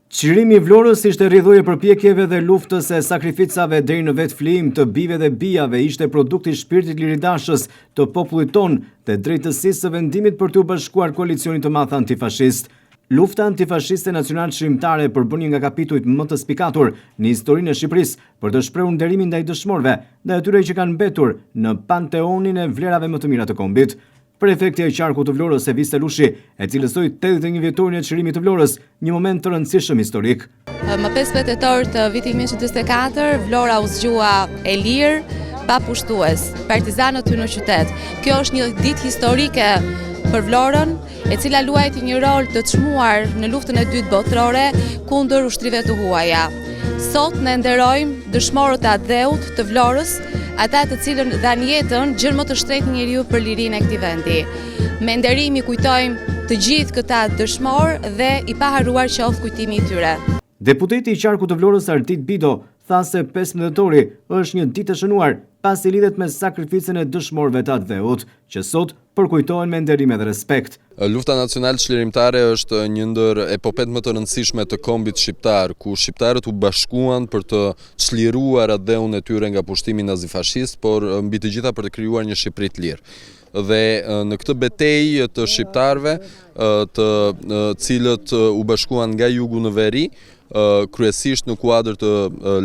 Çlirimi i Vlorës ishte rrjedhoi përpjekjeve dhe luftës e sakrificave deri në vetë flijim të bijve dhe bijave, ishte produkti i shpirtit liridashës të popullit ton dhe drejtësisë së vendimit për të bashkuar koalicionin të madh antifashist. Lufta antifashiste nacional shqiptare përbën një nga kapitujt më të spikatur në historinë e Shqipërisë për të shprehur nderimin ndaj dëshmorëve dhe atyre që kanë mbetur në panteonin e vlerave më të mira të kombit. Prefekti i qarkut të Vlorës Evis Telushi e cilësoi 81 vjetorin e çlirimit të Vlorës, një moment të rëndësishëm historik. Më 15 tetor të vitit 1944, Vlora u zgjua e lirë, pa pushtues, partizanët hynë në qytet. Kjo është një ditë historike për Vlorën, e cila luajti një rol të çmuar në luftën e dytë botërore kundër ushtrive të huaja. Sot ne nderojmë dëshmorët e Adheut të Vlorës, ata të cilën dhanë jetën gjën më të shtrenjtë njeriu për lirinë e këtij vendi. Me nderim i kujtojmë të gjithë këta dëshmorë dhe i paharruar qoftë kujtimi i tyre. Deputeti i qarkut të Vlorës Ardit Bido tha se 15 tetori është një ditë e shënuar pasi lidhet me sakrificën e dëshmorëve të Adheut, që sot përkujtohen me nderim dhe respekt. Lufta nacional çlirimtare është një ndër epopet më të rëndësishme të kombit shqiptar, ku shqiptarët u bashkuan për të çliruar Adheun e tyre nga pushtimi nazifashist, por mbi të gjitha për të krijuar një Shqipëri të lirë. Dhe në këtë betejë të shqiptarëve, të cilët u bashkuan nga jugu në veri, kryesisht në kuadër të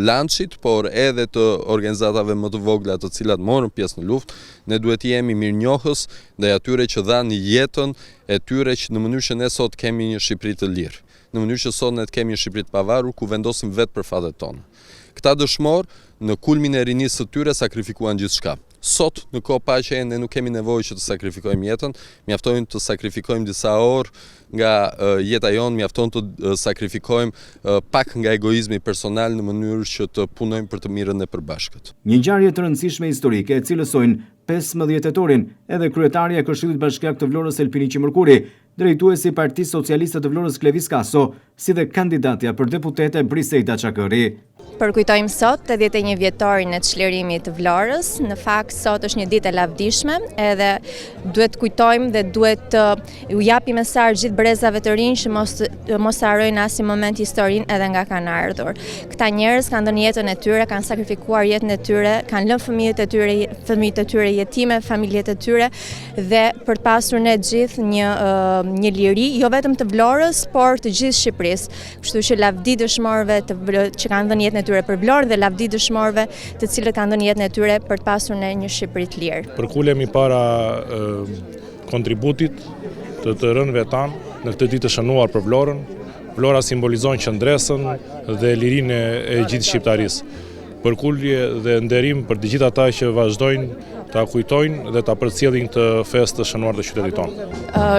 Lançit, por edhe të organizatave më të vogla të cilat morën pjesë në luftë, ne duhet jemi mirënjohës ndaj atyre që dhanë jetën e tyre që në mënyrë që ne sot kemi një Shqipëri të lirë, në mënyrë që sot ne kemi një Shqipëri të pavarur ku vendosim vetë për fatet tona. Këta dëshmorë në kulmin e rinisë së tyre sakrifikuan gjithçka. Sot, në kohë paqe, ne nuk kemi nevojë që të sakrifikojmë jetën, mjafton të sakrifikojmë disa orë nga jeta jonë, mjafton të sakrifikojmë pak nga egoizmi personal në mënyrë që të punojmë për të mirën e përbashkët. Një ngjarje të rëndësishme historike e cilësojnë 15 tetorin edhe kryetaria e Këshillit Bashkiak të Vlorës Elpiniqi Mërkuri, drejtuesi i Partisë Socialiste të Vlorës Klevis Kaso, si dhe kandidatja për deputete Briseida Çakëri. Përkujtojmë sot 81 vjetorin e çlirimit të Vlorës. Në fakt sot është një ditë e lavdishme, edhe duhet kujtojmë dhe duhet të u japim mesazh gjithë brezave të rinj që mos harrojnë asnjë moment historinë edhe nga kanë ardhur. Këta njerëz kanë dhënë jetën e tyre, kanë sakrifikuar jetën e tyre, kanë lënë fëmijët e tyre jetime, familjet e tyre dhe për të pasur ne gjithë një liri, jo vetëm të Vlorës, por të gjithë Shqipërisë. Kështu që lavdi dëshmorëve që kanë dhënë jetën e tyre për Vlorën dhe lavdi dëshmorëve të cilët kanë dhënë jetën e tyre për të pasur në një Shqipëri të lirë. Përkulemi para kontributit të rënëve tanë në këtë ditë të shënuar për Vlorën. Vlora simbolizon qëndresën dhe lirinë e gjithë shqiptarisë. Përkulje dhe nderim për të gjithë ata që vazhdojnë ta kujtojnë dhe ta përcjellin këtë festë të shënuar të qytetit tonë.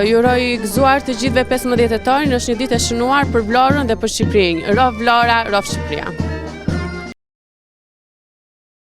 Ju uroj gëzuar të gjithëve 15 tetorin, është një ditë e shënuar për Vlorën dhe për Shqipërinë. Rof Vlora, rof Shqipëria.